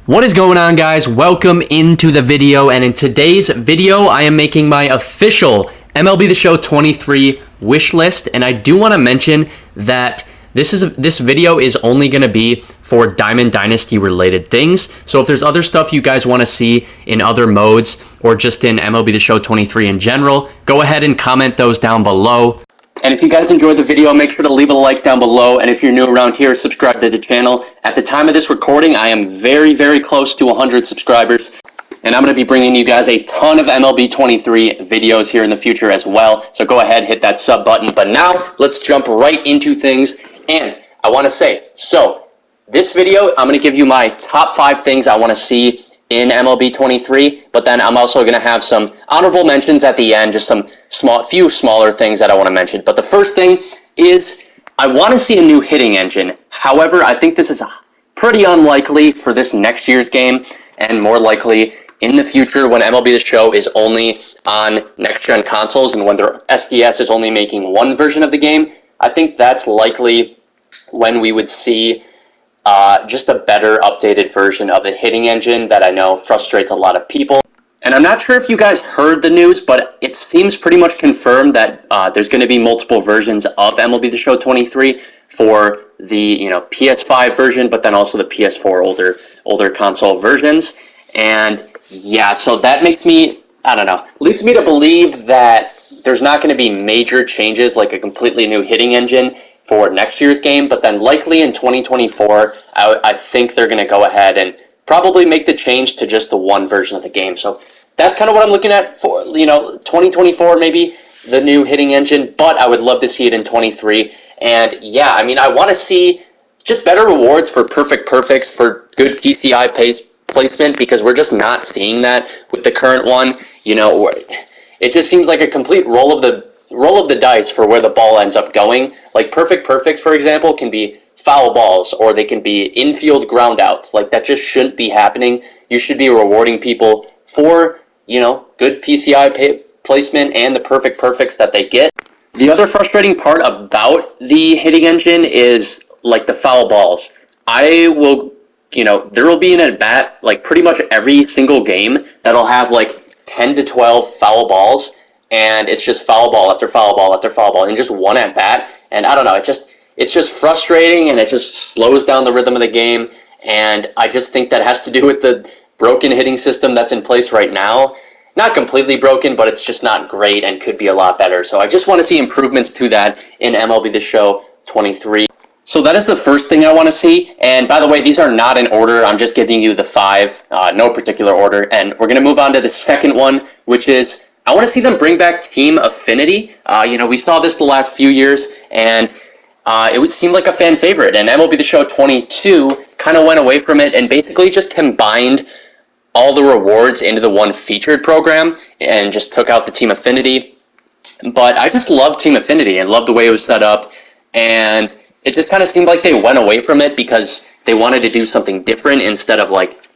What is going on, guys? Welcome into the video, and in today's video I am making my official MLB The Show 23 wish list. And I do want to mention that this video is only going to be for Diamond Dynasty related things. So if there's other stuff you guys want to see in other modes or just in MLB The Show 23 in general, go ahead and comment those down below. And if you guys enjoyed the video, make sure to leave a like down below. And if you're new around here, subscribe to the channel. At the time of this recording, I am very, very close to 100 subscribers. And I'm going to be bringing you guys a ton of MLB 23 videos here in the future as well. So go ahead, hit that sub button. But now, let's jump right into things. And I want to say, so this video, I'm going to give you my top 5 things I want to see in MLB 23, but then I'm also going to have some honorable mentions at the end, just some few smaller things that I want to mention. But the first thing is I want to see a new hitting engine. However, I think this is pretty unlikely for this next year's game, and more likely in the future when MLB The Show is only on next-gen consoles and when their SDS is only making one version of the game. I think that's likely when we would see just a better updated version of the hitting engine that I know frustrates a lot of people. And I'm not sure if you guys heard the news, but it seems pretty much confirmed that there's going to be multiple versions of MLB The Show 23 for the PS5 version, but then also the PS4 older console versions. And yeah, so that makes me, I don't know, leads me to believe that there's not going to be major changes like a completely new hitting engine for next year's game, but then likely in 2024, I think they're going to go ahead and probably make the change to just the one version of the game. So that's kind of what I'm looking at for, 2024, maybe the new hitting engine, but I would love to see it in 23. And yeah, I mean, I want to see just better rewards for perfects, for good PCI placement, because we're just not seeing that with the current one. It just seems like a complete roll of the dice for where the ball ends up going. Like perfects, for example, can be foul balls, or they can be infield ground outs. Like, that just shouldn't be happening. You should be rewarding people for, good PCI placement and the perfects that they get. The other frustrating part about the hitting engine is, like, the foul balls. There will be an at-bat, like, pretty much every single game that'll have, like, 10 to 12 foul balls, and it's just foul ball after foul ball after foul ball in just one at-bat. And I don't know, it's just frustrating, and it just slows down the rhythm of the game. And I just think that has to do with the broken hitting system that's in place right now. Not completely broken, but it's just not great and could be a lot better. So I just want to see improvements to that in MLB The Show 23. So that is the first thing I want to see. And by the way, these are not in order. I'm just giving you the 5, no particular order. And we're going to move on to the second one, which is I want to see them bring back Team Affinity. We saw this the last few years, and it would seem like a fan favorite. And MLB The Show 22 kind of went away from it and basically just combined all the rewards into the one featured program and just took out the Team Affinity. But I just love Team Affinity and love the way it was set up. And it just kind of seemed like they went away from it because they wanted to do something different instead of, like,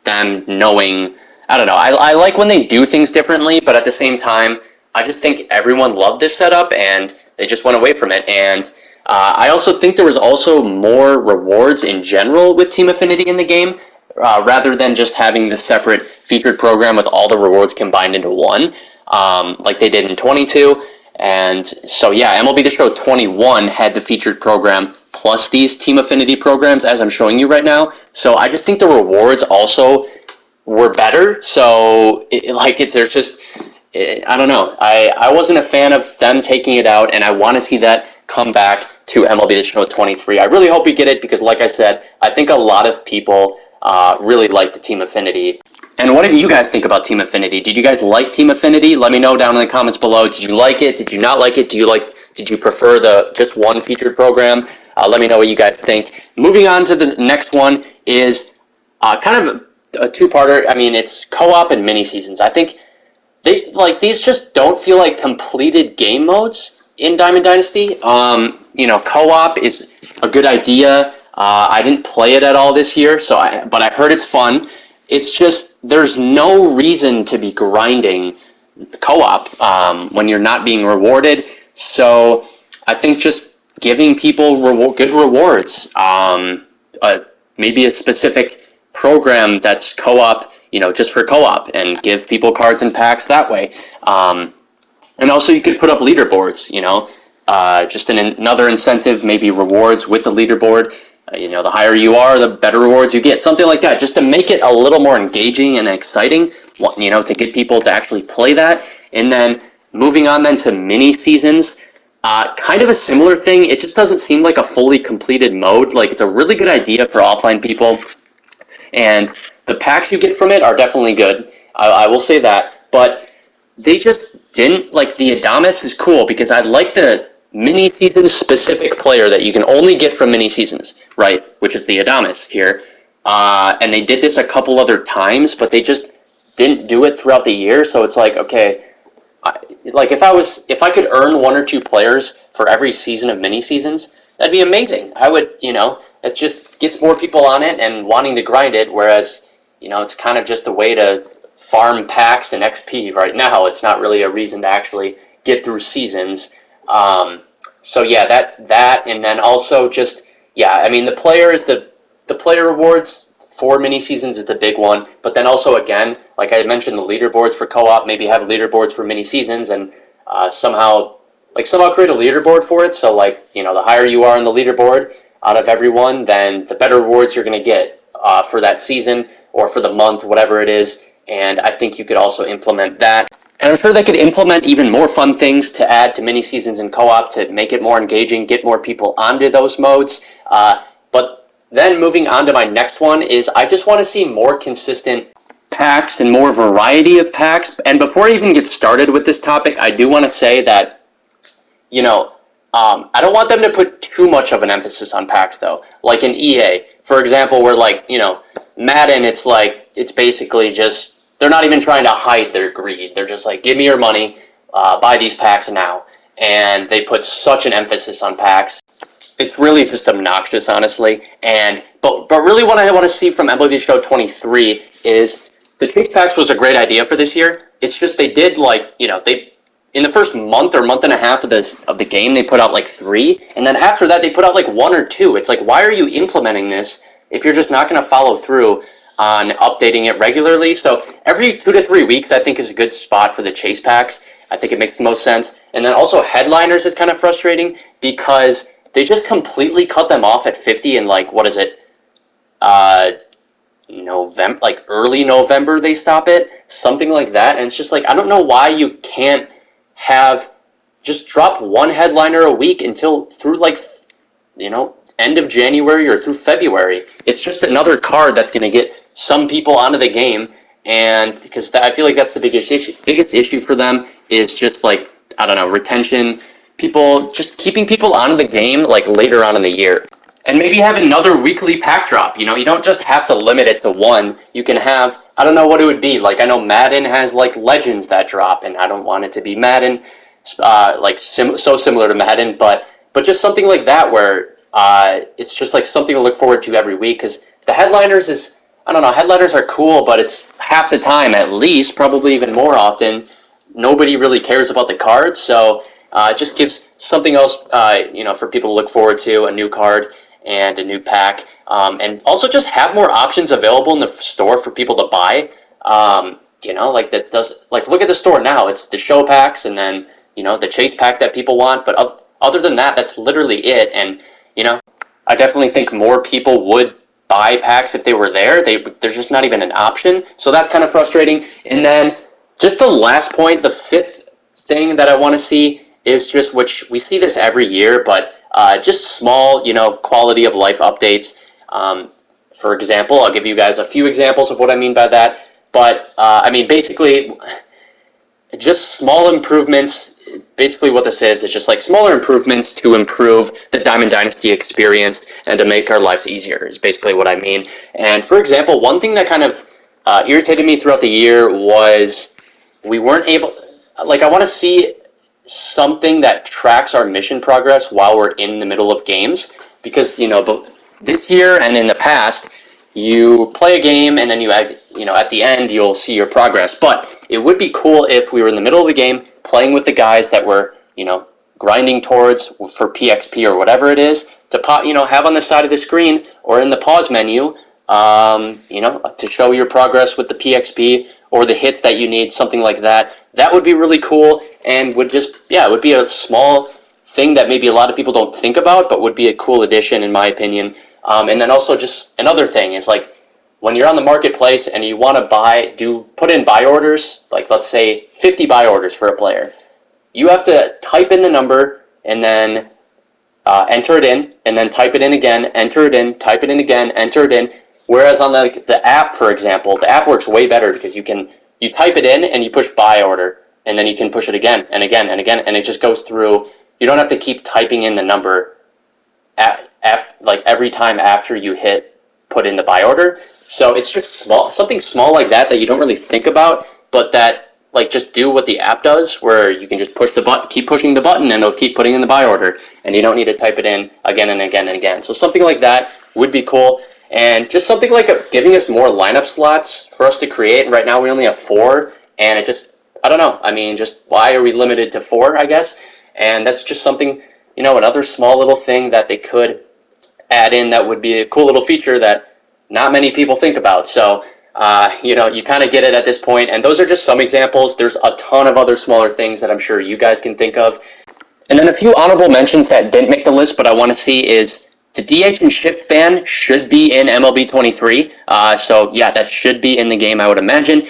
them knowing. I don't know. I like when they do things differently, but at the same time, I just think everyone loved this setup and they just went away from it. And I also think there was also more rewards in general with Team Affinity in the game, rather than just having the separate featured program with all the rewards combined into one, like they did in 22. And so yeah, MLB The Show 21 had the featured program plus these Team Affinity programs, as I'm showing you right now. So I just think the rewards also were better. So there's just, I don't know. I wasn't a fan of them taking it out, and I want to see that come back to MLB The Show 23. I really hope we get it because, like I said, I think a lot of people really like the Team Affinity. And what did you guys think about Team Affinity? Did you guys like Team Affinity? Let me know down in the comments below. Did you like it? Did you not like it? Did you prefer the just one featured program? Let me know what you guys think. Moving on to the next one is kind of a two-parter. I mean, it's co-op and mini seasons. I think these just don't feel like completed game modes in Diamond Dynasty. Co-op is a good idea. I didn't play it at all this year, but I heard it's fun. It's just there's no reason to be grinding co-op when you're not being rewarded. So I think just giving people good rewards, maybe a specific program that's co-op, just for co-op, and give people cards and packs that way. And also you could put up leaderboards, just another incentive, maybe rewards with the leaderboard. The higher you are, the better rewards you get. Something like that, just to make it a little more engaging and exciting, to get people to actually play that. And then moving on then to mini seasons, kind of a similar thing. It just doesn't seem like a fully completed mode. Like, it's a really good idea for offline people, and the packs you get from it are definitely good. I will say that, but they just didn't, like, the Adamas is cool because I like the mini season specific player that you can only get from mini seasons, right? Which is the Adamas here. And they did this a couple other times, but they just didn't do it throughout the year. So it's like, okay, if I could earn 1 or 2 players for every season of mini seasons, that'd be amazing. I would, it just gets more people on it and wanting to grind it. Whereas, it's kind of just a way to farm packs and XP right now. It's not really a reason to actually get through seasons. So yeah, that, and then also just, the player rewards for mini seasons is the big one, but then also, again, like I mentioned, the leaderboards for co-op, maybe have leaderboards for mini seasons, and somehow create a leaderboard for it. So the higher you are on the leaderboard out of everyone, then the better rewards you're going to get for that season or for the month, whatever it is. And I think you could also implement that. And I'm sure they could implement even more fun things to add to mini seasons and co-op to make it more engaging, get more people onto those modes. But then moving on to my next one is I just want to see more consistent packs and more variety of packs. And before I even get started with this topic, I do want to say that, I don't want them to put too much of an emphasis on packs, though. Like in EA, for example, where Madden, it's basically just, they're not even trying to hide their greed. They're just like, give me your money, buy these packs now. And they put such an emphasis on packs. It's really just obnoxious, honestly. But really what I want to see from MLB Show 23 is the chase packs was a great idea for this year. It's just they did in the first month or month and a half of the game, they put out 3, and then after that they put out 1 or 2. It's like, why are you implementing this if you're just not going to follow through on updating it regularly? So every 2 to 3 weeks, I think, is a good spot for the chase packs. I think it makes the most sense. And then also headliners is kind of frustrating because they just completely cut them off at 50 in November, early November they stop it, something like that. And it's just I don't know why you can't just drop 1 headliner a week until through end of January or through February. It's just another card that's going to get some people onto the game, and because I feel like that's the biggest issue for them is just retention, people, just keeping people onto the game later on in the year. And maybe have another weekly pack drop. You don't just have to limit it to 1. You can have, I don't know what it would be. I know Madden has Legends that drop, and I don't want it to be Madden, so similar to Madden, but just something like that where it's just something to look forward to every week. Because the headliners is, I don't know, headliners are cool, but it's half the time at least, probably even more often, nobody really cares about the cards. So it just gives something else, for people to look forward to, a new card and a new pack, and also just have more options available in the store for people to buy. Look at the store now. It's the show packs and then the chase pack that people want. But other than that, that's literally it. And I definitely think more people would buy packs if they were there. There's just not even an option. So that's kind of frustrating. And then just the last point, the 5th thing that I want to see is just, which we see this every year, but just small, quality of life updates. For example, I'll give you guys a few examples of what I mean by that. But, basically, just small improvements. Basically what this is just smaller improvements to improve the Diamond Dynasty experience and to make our lives easier is basically what I mean. And, for example, one thing that kind of irritated me throughout the year was we weren't able... I want to see something that tracks our mission progress while we're in the middle of games, because this year and in the past you play a game and then at the end you'll see your progress. But it would be cool if we were in the middle of the game playing with the guys that we're grinding towards for PXP or whatever it is to have on the side of the screen or in the pause menu to show your progress with the PXP or the hits that you need, something like that. That would be really cool, and it would be a small thing that maybe a lot of people don't think about, but would be a cool addition in my opinion. And then also just another thing is like when you're on the marketplace and you want to put in buy orders, like let's say 50 buy orders for a player. You have to type in the number and then enter it in, and then type it in again, enter it in, type it in again, enter it in. Whereas on the app, for example, the app works way better because you type it in and you push buy order, and then you can push it again and again and again, and it just goes through. You don't have to keep typing in the number like every time after you put in the buy order. So it's just something small like that you don't really think about, but that like just do what the app does, where you can just push the button, keep pushing the button, and it'll keep putting in the buy order, and you don't need to type it in again and again and again. So something like that would be cool, and just something like giving us more lineup slots for us to create. Right now we only have 4, and it just, I don't know. I mean, just why are we limited to 4? I guess, and that's just something, another small little thing that they could add in that would be a cool little feature that not many people think about. So. You kind of get it at this point, and those are just some examples. There's a ton of other smaller things that I'm sure you guys can think of. And then a few honorable mentions that didn't make the list, but I want to see is the DH and shift ban should be in MLB 23. So yeah, that should be in the game, I would imagine.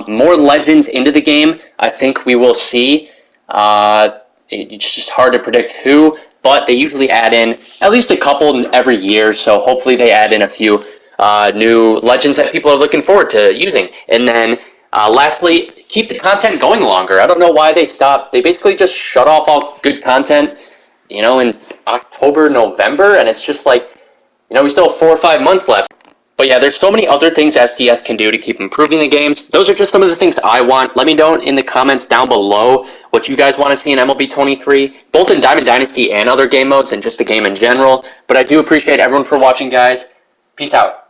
More legends into the game, I think we will see. It's just hard to predict who, but they usually add in at least a couple every year, so hopefully they add in a few new legends that people are looking forward to using. And then lastly, keep the content going longer. I don't know why they stopped. They basically just shut off all good content, in October, November, and it's just like, we still have 4 or 5 months left. But yeah, there's so many other things SDS can do to keep improving the games. Those are just some of the things I want. Let me know in the comments down below what you guys want to see in MLB 23, both in Diamond Dynasty and other game modes, and just the game in general. But I do appreciate everyone for watching, guys. Peace out.